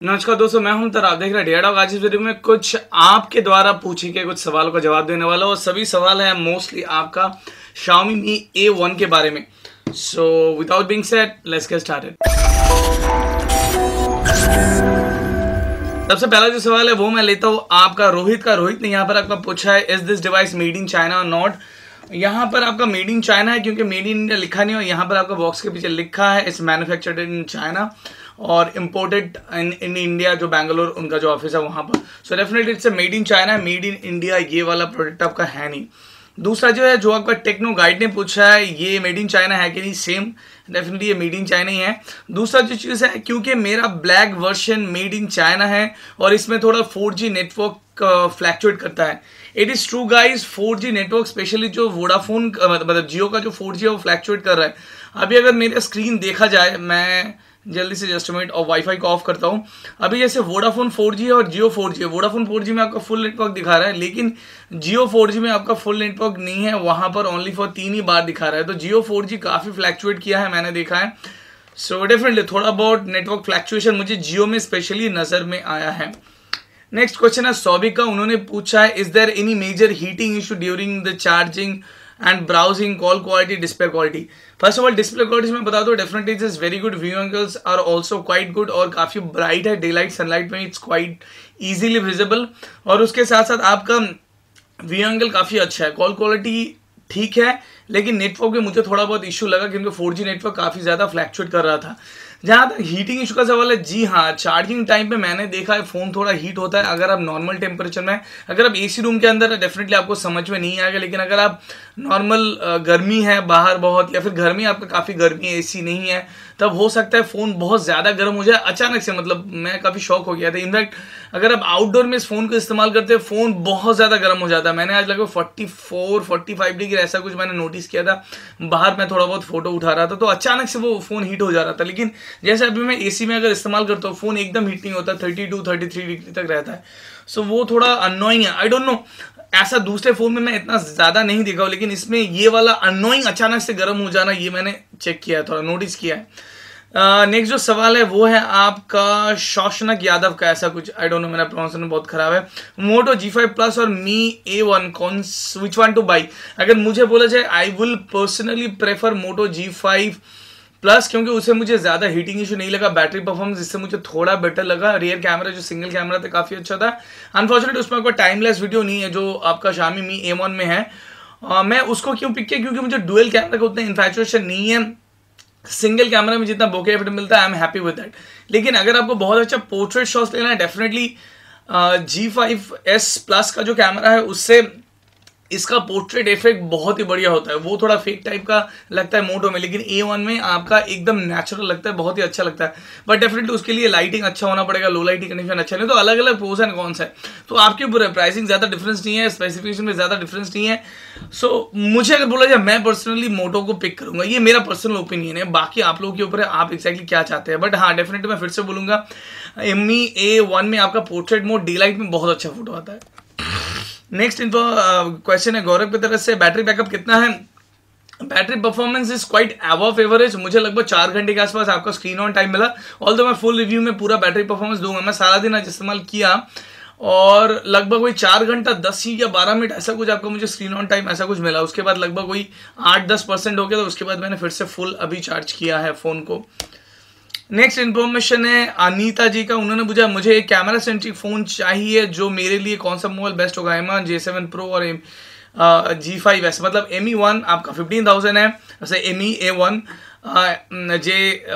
नमस्कार दोस्तों, मैं हूं आप देख रहे हैं डेढ़। आज इस वीडियो में कुछ आपके द्वारा पूछे गए कुछ सवालों का जवाब देने वाला हूं और सभी सवाल है मोस्टली आपका Xiaomi Mi A1 के बारे में। So without being said, let's get started. सबसे पहला जो सवाल है वो मैं लेता हूं आपका रोहित का। रोहित ने यहाँ पर आपका पूछा है, is this device made in China और नॉट। यहाँ पर आपका मेड इन चाइना है क्योंकि मेड इन इंडिया लिखा नहीं हो। यहाँ पर आपका बॉक्स के पीछे लिखा है इट्स मैन्युफैक्चर्ड इन चाइना और इम्पोर्टेड इन इंडिया, जो बैंगलोर उनका जो ऑफिस है वहां पर। So definitely it's made in China, made in India ये वाला प्रोडक्ट आपका है नहीं। दूसरा जो है, जो आपका टेक्नो गाइड ने पूछा है, ये मेड इन चाइना है कि नहीं। सेम, डेफिनेटली ये मेड इन चाइना ही है। दूसरा जो चीज़ है, क्योंकि मेरा black version made in China है और इसमें थोड़ा 4G नेटवर्क फ्लैक्चुएट करता है। It is true guys, 4G network specially जो वोडाफोन मतलब जियो का जो 4G है वो फ्लैक्चुएट कर रहा है। अभी अगर मेरा स्क्रीन देखा जाए, मैं जल्दी से जस्ट मिनट और वाईफाई को ऑफ करता हूं। अभी जैसे वोडाफोन 4G है और जियो 4G है। वोडाफोन 4G में आपका फुल नेटवर्क दिखा रहा है, लेकिन जियो 4G में आपका फुल नेटवर्क नहीं है, वहां पर ओनली फॉर 3 ही बार दिखा रहा है। तो जियो 4G काफी फ्लैक्चुएट किया है, मैंने देखा है। सो डेफिनेटली थोड़ा बहुत नेटवर्क फ्लैक्चुएशन मुझे जियो में स्पेशली नजर में आया है। नेक्स्ट क्वेश्चन है सौबिक का। उन्होंने पूछा है, is there any major heating issue during the charging and browsing, call quality, display quality. First of all display quality में बता दो, definitely it's very good, view angles are also quite good और काफी ब्राइट है। Day light sunlight में it's quite easily visible और उसके साथ साथ आपका व्यू एंगल काफी अच्छा है। कॉल क्वालिटी ठीक है, लेकिन नेटवर्क में मुझे थोड़ा बहुत इश्यू लगा क्योंकि 4G नेटवर्क काफी ज्यादा फ्लैक्चुएट कर रहा था। जहां तक हीटिंग इशू का सवाल है, जी हाँ, चार्जिंग टाइम पे मैंने देखा है फोन थोड़ा हीट होता है। अगर आप नॉर्मल टेम्परेचर में, अगर आप एसी रूम के अंदर है, डेफिनेटली आपको समझ में नहीं आएगा। लेकिन अगर आप नॉर्मल गर्मी है बाहर बहुत, या फिर घर में आपका काफी गर्मी है, एसी नहीं है, तब हो सकता है फोन बहुत ज्यादा गर्म हो जाए अचानक से। मतलब मैं काफी शॉक हो गया था। इनफैक्ट अगर आप आउटडोर में इस फोन को इस्तेमाल करते हैं, फोन बहुत ज्यादा गर्म हो जाता है। मैंने आज लगभग 44-45 डिग्री ऐसा कुछ मैंने नोटिस किया था। बाहर मैं थोड़ा बहुत फोटो उठा रहा था तो अचानक से वो फोन हीट हो जा रहा था। लेकिन जैसे अभी मैं एसी में अगर इस्तेमाल करता हूँ, फोन एकदम हीट नहीं होता, 32-33 डिग्री तक रहता है। सो वो थोड़ा अनोइंग है। आई डोंट नो, ऐसा दूसरे फोन में मैं इतना ज्यादा नहीं देखा हूं, लेकिन इसमें ये वाला अनोइंग अचानक से गर्म हो जाना, ये मैंने चेक किया है, थोड़ा नोटिस किया है। नेक्स्ट जो सवाल है वो है आपका शौशनक यादव का, ऐसा कुछ, आई डोंट नो, मेरा प्रोनाउंसिएशन बहुत खराब है। मोटो G5 प्लस और Mi A1 कौन, विच वन टू बाई? अगर मुझे बोला जाए, I will personally prefer Moto G5 plus, क्योंकि उसे मुझे ज्यादा हीटिंग इशू नहीं लगा। बैटरी परफॉर्मेंस इससे मुझे थोड़ा बेटर लगा। रियर कैमरा जो सिंगल कैमरा था काफी अच्छा था। अनफॉर्चुनेटली उसमें आपका टाइमलेस वीडियो नहीं है जो आपका Xiaomi Mi A1 में है। मैं उसको क्यों पिक किया, क्योंकि मुझे डुअल कैमरा का उतना इन्फैचुएशन नहीं है। सिंगल कैमरा में जितना बोके एफेक्ट मिलता है, I am happy with that. लेकिन अगर आपको बहुत अच्छा पोर्ट्रेट शॉट्स लेना है, डेफिनेटली G5S प्लस का जो कैमरा है उससे इसका पोर्ट्रेट इफेक्ट बहुत ही बढ़िया होता है। वो थोड़ा फेक टाइप का लगता है मोटो में, लेकिन A1 में आपका एकदम नेचुरल लगता है, बहुत ही अच्छा लगता है। बट डेफिनेटली उसके लिए लाइटिंग अच्छा होना पड़ेगा, लो लाइटिंग कंडीशन अच्छा नहीं। तो अलग अलग प्रोस एंड कॉन्स है, तो आपके ऊपर है। प्राइसिंग ज्यादा डिफरेंस नहीं है, स्पेसिफिकेशन में ज्यादा डिफरेंस नहीं है। सो मुझे अगर बोला जाए, मैं पर्सनली मोटो को पिक करूंगा। ये मेरा पर्सनल ओपिनियन है, बाकी आप लोगों के ऊपर है, आप एक्जैक्टली क्या चाहते हैं। बट हाँ, डेफिनेटली मैं फिर से बोलूंगा, Mi A1 में आपका पोर्ट्रेट मोड डे लाइट में बहुत अच्छा फोटो आता है। नेक्स्ट क्वेश्चन है गौरव की तरफ से, बैटरी बैकअप कितना है? Battery performance is quite above average. मुझे लगभग 4 घंटे के आसपास आपका स्क्रीन ऑन टाइम मिला। ऑल्दो मैं फुल रिव्यू में पूरा बैटरी परफॉर्मेंस दूंगा। मैं सारा दिन आज इस्तेमाल किया और लगभग वही 4 घंटा 10 या 12 मिनट ऐसा कुछ आपको मुझे स्क्रीन ऑन टाइम ऐसा कुछ मिला। उसके बाद लगभग वही 8-10% हो गया, तो उसके बाद मैंने फिर से फुल अभी चार्ज किया है फोन को। नेक्स्ट इन्फॉर्मेशन है अनीता जी का। उन्होंने पूछा, मुझे एक कैमरा सेंट्रिक फोन चाहिए, जो मेरे लिए कौन सा मोबाइल बेस्ट होगा? M1 J7 Pro और G5S। मतलब Mi1 आपका 15,000 है, वैसे Mi A1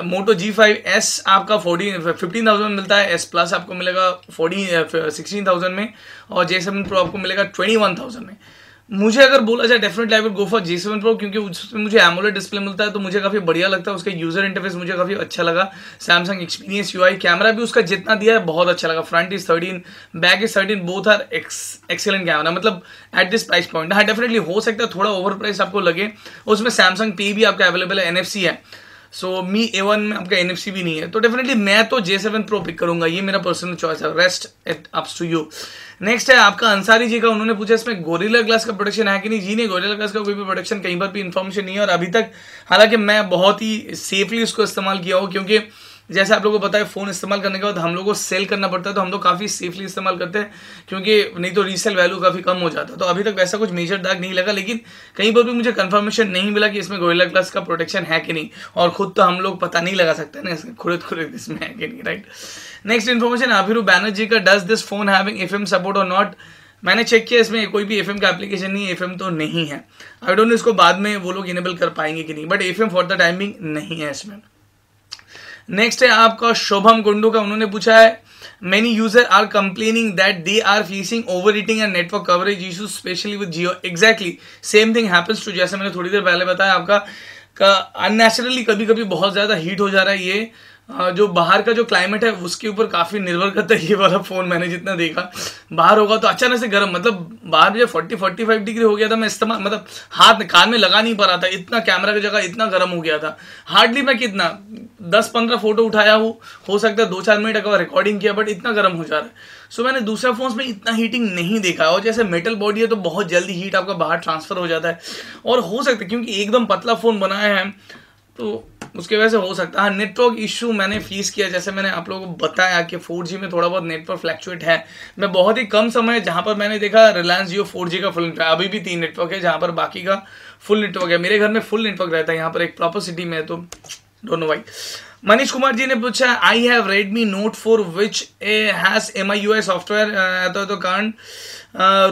मोटो G5S आपका 15,000 में मिलता है। S प्लस आपको मिलेगा 16,000 में और J7 Pro आपको मिलेगा 21,000 में। मुझे अगर बोला जाए, definitely I will go for J7 Pro, क्योंकि उसमें मुझे एमोलेड डिस्प्ले मिलता है तो मुझे काफी बढ़िया लगता है। उसका यूजर इंटरफेस मुझे काफी अच्छा लगा। सैमसंग एक्सपीरियंस UI, कैमरा भी उसका जितना दिया है बहुत अच्छा लगा। Front is 13, back is 13, both are excellent camera, मतलब एट दिस प्राइस पॉइंट। हाँ, डेफिनेटली हो सकता है थोड़ा ओवर प्राइस आपको लगे। उसमें सैमसंग पे भी आपका अवेलेबल है, NFC है। सो Mi A1 में आपका NFC भी नहीं है, तो डेफिनेटली मैं तो J7 Pro पिक करूंगा। ये मेरा पर्सनल चॉइस है, rest it ups to you. Next है आपका अंसारी जी का। उन्होंने पूछा, इसमें गोरिल्ला ग्लास का प्रोटेक्शन है कि नहीं? जी नहीं, गोरिल्ला ग्लास का कोई भी प्रोटेक्शन कहीं पर भी इन्फॉर्मेशन नहीं है। और अभी तक हालांकि मैं बहुत ही सेफली उसको इस्तेमाल किया हूँ, क्योंकि जैसे आप लोगों को पता है फ़ोन इस्तेमाल करने के बाद हम लोग को सेल करना पड़ता है, तो हम लोग काफ़ी सेफली इस्तेमाल करते हैं, क्योंकि नहीं तो रीसेल वैल्यू काफ़ी कम हो जाता है। तो अभी तक वैसा कुछ मेजर दाग नहीं लगा, लेकिन कहीं पर भी मुझे कंफर्मेशन नहीं मिला कि इसमें गोरिल्ला ग्लास का प्रोटेक्शन है कि नहीं, और खुद तो हम लोग पता नहीं लगा सकते ना इसमें खुद इसमें है कि नहीं, राइट। नेक्स्ट इन्फॉर्मेशन, अभिरू बैनर्जी का, does this phone having FM support और नॉट। मैंने चेक किया, इसमें कोई भी FM का एप्लीकेशन नहीं है, FM तो नहीं है। आई डोंट नो इसको बाद में वो लोग इनेबल कर पाएंगे कि नहीं, but FM for the timing नहीं है इसमें। नेक्स्ट है आपका शोभम कुंडू का, उन्होंने पूछा है many user are complaining that they are facing over heating and network coverage issue specially with Jio. Exactly same thing happens to, जैसे मैंने थोड़ी देर पहले बताया आपका अननेचुरली कभी कभी बहुत ज्यादा हीट हो जा रहा है। ये जो बाहर का जो क्लाइमेट है उसके ऊपर काफी निर्भर करता है। ये वाला फोन मैंने जितना देखा, बाहर होगा तो अचानक से गर्म, मतलब बाहर जब 40-45 डिग्री हो गया था, मैं इस्तेमाल मतलब हाथ कान में लगा नहीं पा रहा था, इतना कैमरा की जगह इतना गर्म हो गया था। हार्डली मैं कितना 10-15 फोटो उठाया हो सकता है 2-4 मिनट अगर रिकॉर्डिंग किया, बट इतना गर्म हो जा रहा है। सो मैंने दूसरे फोन्स में इतना हीटिंग नहीं देखा, और जैसे मेटल बॉडी है तो बहुत जल्दी हीट आपका बाहर ट्रांसफर हो जाता है, और हो सकता है क्योंकि एकदम पतला फोन बनाया है तो उसके वजह से हो सकता है। नेटवर्क इशू मैंने फेस किया, जैसे मैंने आप लोगों को बताया कि 4G में थोड़ा बहुत नेटवर्क फ्लैक्चुएट है। मैं बहुत ही कम समय जहां पर मैंने देखा रिलायंस जियो 4G का फुल नेटवर्क, अभी भी 3 नेटवर्क है जहां पर बाकी का फुल नेटवर्क है। मेरे घर में फुल नेटवर्क रहता है, यहाँ पर एक प्रॉपर सिटी में है, तो don't know why. Manish Kumar ji ने पूछा I have Redmi Note 4 which has MIUI software, तो कारण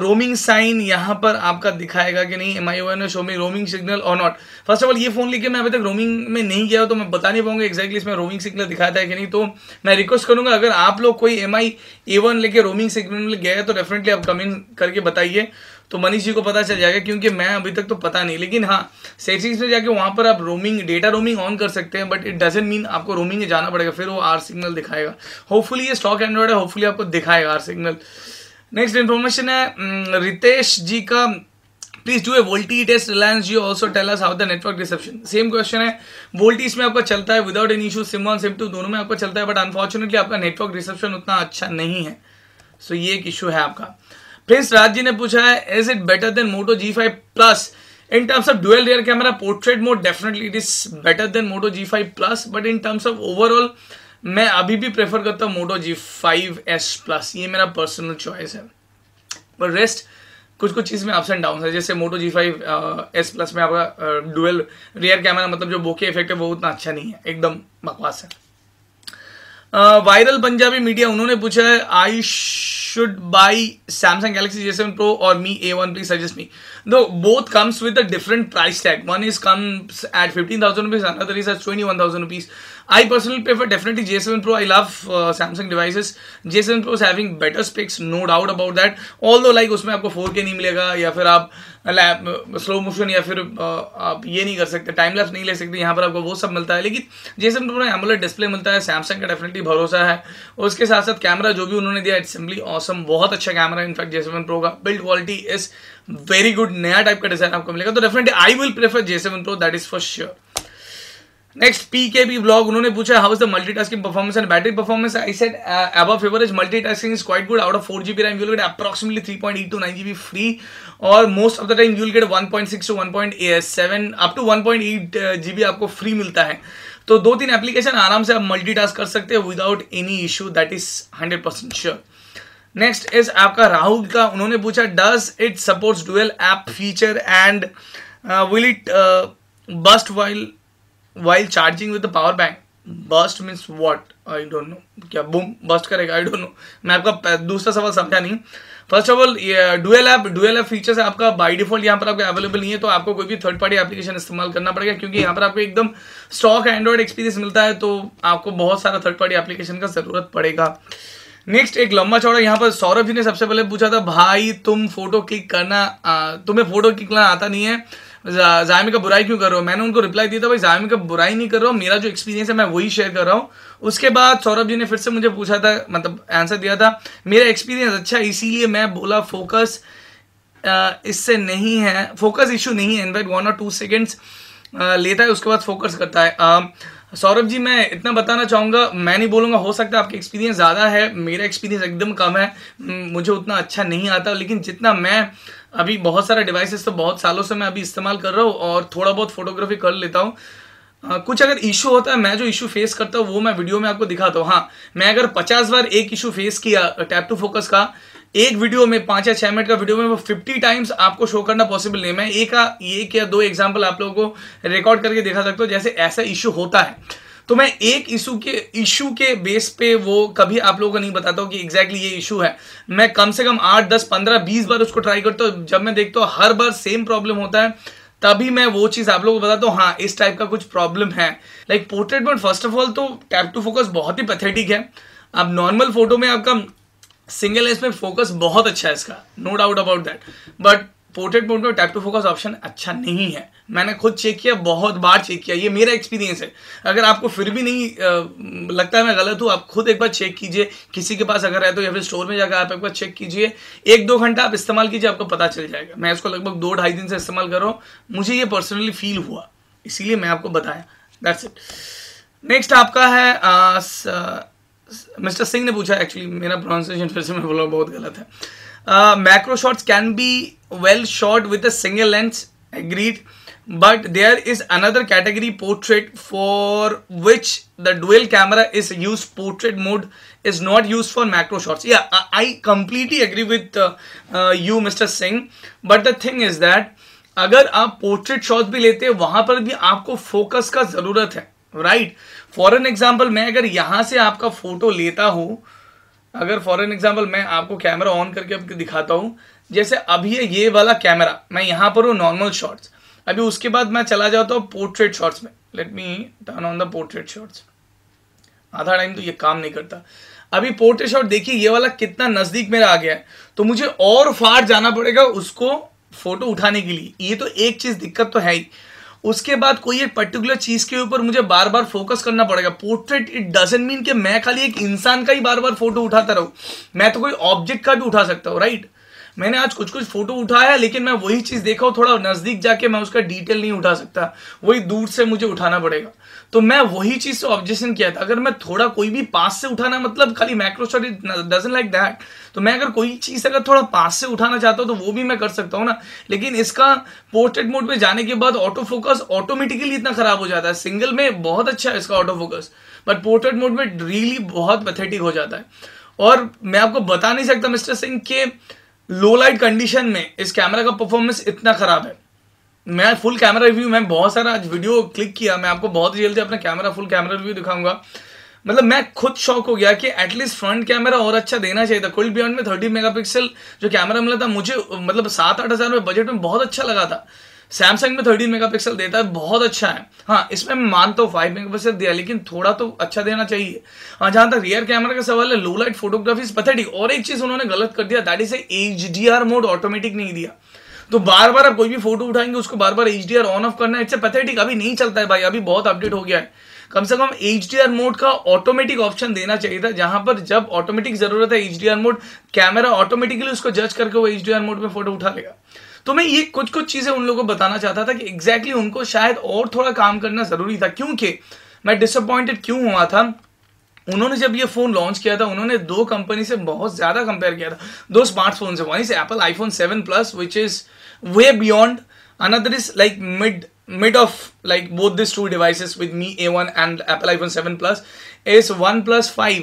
रोमिंग साइन यहाँ पर आपका दिखाएगा कि नहीं, MIUI ने शो मी रोमिंग सिग्नल और नॉट। फर्स्ट ऑफ ऑल ये फोन लेके मैं अभी तक रोमिंग में नहीं गया, तो मैं बता नहीं पाऊंगा एक्जैक्टली इसमें रोमिंग सिग्नल दिखाता है कि नहीं। तो मैं रिक्वेस्ट करूंगा अगर आप लोग कोई MI-A1 लेके रोमिंग सिग्नल गया है तो डेफिनेटली आप कमेंट करके बताइए, तो मनीष जी को पता चल जाएगा, क्योंकि मैं अभी तक तो पता नहीं। लेकिन हाँ, सेटिंग्स में जाके वहां पर आप रोमिंग डेटा रोमिंग ऑन कर सकते हैं, बट इट डजंट मीन आपको रोमिंग में जाना पड़ेगा, फिर वो आर सिग्नल दिखाएगा। होपफुली ये स्टॉक एंड्रॉइड है, होपफुली आपको दिखाएगा आर सिग्नल। नेक्स्ट इन्फॉर्मेशन है रितेश जी का, please do a VoLTE test Reliance Jio also tell us how the network reception. Same question है, वोल्टी इसमें आपका चलता है without any issue, sim 1 sim 2 दोनों में आपका चलता है, बट अनफॉर्चुनेटली आपका नेटवर्क रिसेप्शन उतना अच्छा नहीं है, सो ये एक इशू है आपका। प्रिंस राज जी ने पूछा है is it better than Moto G5 Plus in terms of dual rear camera portrait mode? Definitely it is better than Moto G5 Plus, but in terms of overall मैं अभी भी प्रेफर करता हूँ Moto G5s Plus, ये मेरा personal choice है। पर rest कुछ चीज़ में अप्स एंड डाउन है, जैसे Moto G5s Plus में आपका डुअल रियर कैमरा, मतलब जो बोके इफेक्ट है वो उतना अच्छा नहीं है, एकदम बकवास है। वायरल पंजाबी मीडिया, उन्होंने पूछा है I should by Samsung Galaxy J7 Pro और Mi A1, please suggest me. Though both comes with a different price tag. One is comes at 15,000 rupees, another is at 21,000 rupees. I personally prefer definitely J7 Pro. I love Samsung devices. J7 Pro is having better specs, no doubt about that. Although like उसमें आपको 4K नहीं मिलेगा, या फिर आप slow motion या फिर आप ये नहीं कर सकते, टाइम लैप्स नहीं ले सकते, यहाँ पर आपको वो सब मिलता है। लेकिन J7 Pro में AMOLED डिस्प्ले मिलता है, सैमसंग का डेफिनेटली भरोसा है। और उसके साथ साथ कैमरा जो भी उन्होंने दिया इट्स सिंपली ऑसम, बहुत अच्छा कैमरा। इनफैक्ट J7 Pro का build quality is very good, नया टाइप का डिजाइन आपको मिलेगा, तो definitely I will prefer J7 Pro, that is for sure. Next PKB blog, उन्होंने पूछा how is the multitasking performance and battery performance. I said above average, multitasking is quite good. Out of 4GB RAM you will get approximately 3.8 to 9GB free, और most of the time you will get 1.6 to 1.7 up to 1.8GB आपको free मिलता है। तो 2-3 application आराम से आप multitask कर सकते हैं without any issue, that is 100% sure. Next is आपका राहुल का, उन्होंने पूछा does it supports dual app feature and will it bust while charging with the power bank? Burst means what? I don't know. क्या boom burst करेगा? I don't know. मैं आपका दूसरा सवाल समझा नहीं। First of all dual app features है आपका बाय डिफॉल्ट यहाँ पर आपका अवेलेबल नहीं है, तो आपको कोई भी थर्ड पार्टी एप्लीकेशन इस्तेमाल करना पड़ेगा, क्योंकि यहाँ पर आपको एकदम स्टॉक एंड्रॉइड एक्सपीरियंस मिलता है, तो आपको बहुत सारा थर्ड पार्टी एप्लीकेशन का जरूरत पड़ेगा। नेक्स्ट एक लंबा चौड़ा, यहाँ पर सौरभ जी ने सबसे पहले पूछा था भाई तुम फोटो क्लिक करना, तुम्हें फोटो क्लिक करना आता नहीं है, जायमी का बुराई क्यों कर रहे हो? मैंने उनको रिप्लाई दिया था भाई जायमी का बुराई नहीं कर रहा हूँ, मेरा जो एक्सपीरियंस है मैं वही शेयर कर रहा हूँ। उसके बाद सौरभ जी ने फिर से मुझे पूछा था, मतलब आंसर दिया था मेरा एक्सपीरियंस अच्छा है, इसीलिए मैं बोला फोकस इससे नहीं है, फोकस इशू नहीं है, इनफैक्ट 1 or 2 सेकेंड्स लेता है, उसके बाद फोकस करता है। सौरभ जी मैं इतना बताना चाहूँगा, मैं नहीं बोलूँगा, हो सकता है आपका एक्सपीरियंस ज़्यादा है, मेरा एक्सपीरियंस एकदम कम है, मुझे उतना अच्छा नहीं आता, लेकिन जितना मैं अभी बहुत सारा डिवाइसेस तो बहुत सालों से मैं अभी इस्तेमाल कर रहा हूँ और थोड़ा बहुत फोटोग्राफी कर लेता हूँ, कुछ अगर इशू होता है, मैं जो इशू फेस करता हूँ वो मैं वीडियो में आपको दिखाता हूँ। हाँ, मैं अगर 50 बार एक इशू फेस किया टैप टू फोकस का एक वीडियो में, 5 या 6 मिनट का वीडियो में, वो 50 टाइम्स आपको शो करना पॉसिबल नहीं। मैं एक या दो एग्जाम्पल आप लोगों को रिकॉर्ड करके दिखा सकता हूँ जैसे ऐसा इशू होता है। तो मैं एक इशू के बेस पे वो कभी आप लोगों को नहीं बताता हूँ कि एग्जैक्टली ये इशू है। मैं कम से कम 8, 10, 15, 20 बार उसको ट्राई करता हूँ। जब मैं देखता हूँ हर बार सेम प्रॉब्लम होता है, तभी मैं वो चीज आप लोगों को बताता हूँ, हाँ इस टाइप का कुछ प्रॉब्लम है। Like portrait mode, first of all तो टैप टू फोकस बहुत ही पैथेटिक है। अब नॉर्मल फोटो में आपका सिंगल लेंस में फोकस बहुत अच्छा है इसका, no doubt about that, but portrait mode में टैप टू फोकस ऑप्शन अच्छा नहीं है। मैंने खुद चेक किया, बहुत बार चेक किया, ये मेरा एक्सपीरियंस है। अगर आपको फिर भी नहीं लगता है मैं गलत हूँ, आप खुद एक बार चेक कीजिए, किसी के पास अगर है तो, या फिर स्टोर में जाकर आप एक बार चेक कीजिए, 1-2 घंटा आप इस्तेमाल कीजिए, आपको पता चल जाएगा। मैं इसको लगभग 2-2.5 दिन से इस्तेमाल कर रहा हूँ, मुझे ये पर्सनली फील हुआ, इसीलिए मैं आपको बताया। That's it. नेक्स्ट आपका है मिस्टर सिंह ने पूछा, एक्चुअली मेरा प्रोनाउंसिएशन फिर से मैं बोला बहुत गलत है। Macro shots can be well shot with a single lens, agreed, but there is another category, portrait, for which the dual camera is used. Portrait mode is not used for macro shots. Yeah, I completely agree with you Mr. Singh, but the thing is that अगर आप portrait shots भी लेते हैं वहां पर भी आपको focus का जरूरत है, राइट। फॉर एन एग्जाम्पल, मैं अगर यहां से आपका फोटो लेता हूं, अगर फॉर एन एग्जाम्पल मैं आपको कैमरा ऑन करके आपको दिखाता हूं, जैसे अभी ये वाला कैमरा, मैं यहां पर हूं नॉर्मल शॉट्स, अभी उसके बाद मैं चला जाता हूं पोर्ट्रेट शॉट्स में। Let me turn on the portrait shots. आधा टाइम तो ये काम नहीं करता। अभी पोर्ट्रेट शॉट देखिए, ये वाला कितना नजदीक मेरा आ गया है, तो मुझे और फार जाना पड़ेगा उसको फोटो उठाने के लिए। ये तो एक चीज दिक्कत तो है ही। उसके बाद कोई एक पर्टिकुलर चीज के ऊपर मुझे बार बार फोकस करना पड़ेगा। पोर्ट्रेट इट डजंट मीन कि मैं खाली एक इंसान का ही बार बार फोटो उठाता रहूं, मैं तो कोई ऑब्जेक्ट का भी उठा सकता हूं, राइट। मैंने आज कुछ फोटो उठाया, लेकिन मैं वही चीज देखा हूं, थोड़ा नजदीक जाके मैं उसका डिटेल नहीं उठा सकता, वही दूर से मुझे उठाना पड़ेगा। तो मैं वही चीज से ऑब्जेक्शन किया था। अगर मैं थोड़ा कोई भी पास से उठाना, मतलब खाली macro shot doesn't like that, तो मैं अगर कोई चीज अगर थोड़ा पास से उठाना चाहता हूं तो वो भी मैं कर सकता हूं ना। लेकिन इसका पोर्ट्रेट मोड पे जाने के बाद ऑटो फोकस ऑटोमेटिकली इतना खराब हो जाता है। सिंगल में बहुत अच्छा है इसका auto focus, but portrait mode में रियली बहुत पैथेटिक हो जाता है। और मैं आपको बता नहीं सकता मिस्टर सिंह के लो लाइट कंडीशन में इस कैमरा का परफॉर्मेंस इतना खराब है। मैं फुल कैमरा रिव्यू, मैं बहुत सारा आज वीडियो क्लिक किया, मैं आपको बहुत जल्दी अपना फुल कैमरा रिव्यू दिखाऊंगा। मतलब मैं खुद शॉक हो गया कि एटलीस्ट फ्रंट कैमरा और अच्छा देना चाहिए था। कुल बियॉन्ड में 30 मेगापिक्सल जो कैमरा मिला था मुझे, मतलब 7-8 हज़ार में बजट में बहुत अच्छा लगा था। सैमसंग में 13 मेगापिक्सल देता है, बहुत अच्छा है। हाँ, इसमें मैं मानता हूँ 5 मेगापिक्सल दिया, लेकिन थोड़ा तो अच्छा देना चाहिए। हाँ, जहां तक रियर कैमरा का सवाल है, लो लाइट फोटोग्राफी इज पैथेटिक। और एक चीज उन्होंने गलत कर दिया, that is HDR mode automatic नहीं दिया। तो बार बार आप कोई भी फोटो उठाएंगे उसको बार बार HDR ऑन ऑफ करना, इट्स पैथेटिक। अभी नहीं चलता है भाई, अभी बहुत अपडेट हो गया है। कम से कम HDR मोड का ऑटोमेटिक ऑप्शन देना चाहिए था, जहां पर जब ऑटोमेटिक जरूरत है HDR मोड, कैमरा ऑटोमेटिकली उसको जज करके वो HDR मोड में फोटो उठा लेगा। तो मैं ये कुछ चीजें उन लोगों को बताना चाहता था कि एग्जैक्टली उनको शायद और थोड़ा काम करना जरूरी था। क्योंकि मैं डिसअपॉइंटेड क्यों हुआ था, उन्होंने जब ये फोन लॉन्च किया था उन्होंने 2 कंपनी से बहुत ज्यादा कंपेयर किया था, 2 स्मार्टफोन से। One is Apple iPhone 7 plus which is way beyond, another is like mid of like both these two devices with Mi A1 and Apple iPhone 7 Plus is OnePlus 5.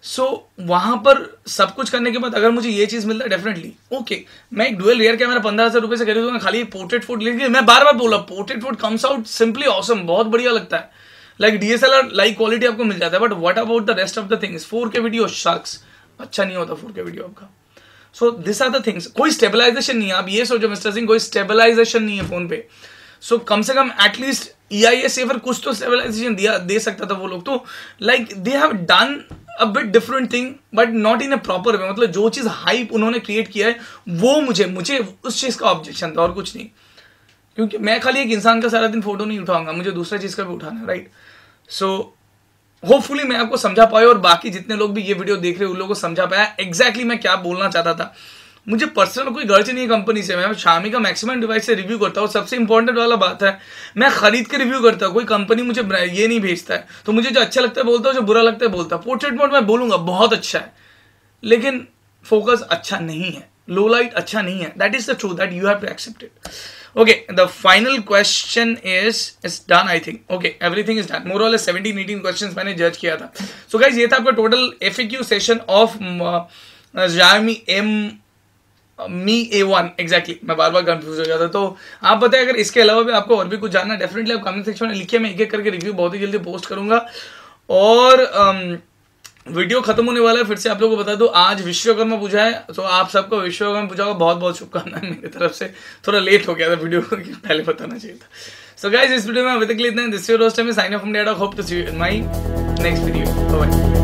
सो वहां पर सब कुछ करने के बाद अगर मुझे ये चीज मिलता है डेफिनेटली ओके, मैं एक डुअल रियर कैमरा 15,000 रुपए से खरीदूंगा, खाली पोर्ट्रेट फोटो लेके। मैं बार बार बोला portrait photo comes out simply awesome, बहुत बढ़िया लगता है, लाइक DSLR लाइक क्वालिटी आपको मिल जाता है। But what about the rest of the things, 4K video sucks अच्छा नहीं होता 4K वीडियो आपका। So this are the things. कोई स्टेबलाइजेशन नहीं है, आप ये सोचो मिस्टर सिंह, कोई स्टेबलाइजेशन नहीं है फोन पे। सो कम से कम एटलीस्ट EIA सेवर कुछ तो स्टेबलाइजेशन दे सकता था वो लोग। तो like they have done a bit different thing but not in a proper way. मतलब जो चीज हाइप उन्होंने क्रिएट किया है वो मुझे उस चीज का ऑब्जेक्शन था और कुछ नहीं। क्योंकि मैं खाली एक इंसान का सारा दिन फोटो नहीं उठाऊंगा, मुझे दूसरा चीज का भी उठाना है, राइट। सो होपफुली मैं आपको समझा पाया और बाकी जितने लोग भी ये वीडियो देख रहे हैं उन लोगों को समझा पाया एग्जैक्टली मैं क्या बोलना चाहता था। मुझे पर्सनल कोई गर्ज नहीं है कंपनी से, मैं Xiaomi का मैक्सिमम डिवाइस से रिव्यू करता हूँ। सबसे इंपॉर्टेंट वाला बात है मैं खरीद के रिव्यू करता हूँ, कोई कंपनी मुझे ये नहीं भेजता है। तो मुझे जो अच्छा लगता है बोलता हूँ, जो बुरा लगता है बोलता हूँ। पोर्ट्रेट मोड में बोलूंगा बहुत अच्छा है, लेकिन फोकस अच्छा नहीं है, लो लाइट अच्छा नहीं है, that is the truth that you have to accept it. Okay, the final question is done, I think. Okay, everything is done. More or less 17-18 questions मैंने जज किया था. So guys, ये था आपका total FAQ session of Xiaomi Mi A1. Exactly, मैं बार बार confuse हो जाता. तो आप बताएं अगर इसके अलावा भी आपको और भी कुछ जानना, डेफिनेटली आप कमेंट सेक्शन में लिखिए. मैं एक एक करके रिव्यू बहुत ही जल्दी पोस्ट करूंगा. और वीडियो खत्म होने वाला है. फिर से आप लोगों को बता दूं, आज विश्वकर्मा पूजा है. तो आप सबको विश्वकर्मा पूजा का बहुत बहुत शुभकामनाएं मेरी तरफ से. थोड़ा लेट हो गया था वीडियो पहले बताना चाहिए था. सो गाइस, इस वीडियो में अभी तक इतना. This your roast time sign off from data. Hope to see you in my next video. Bye bye.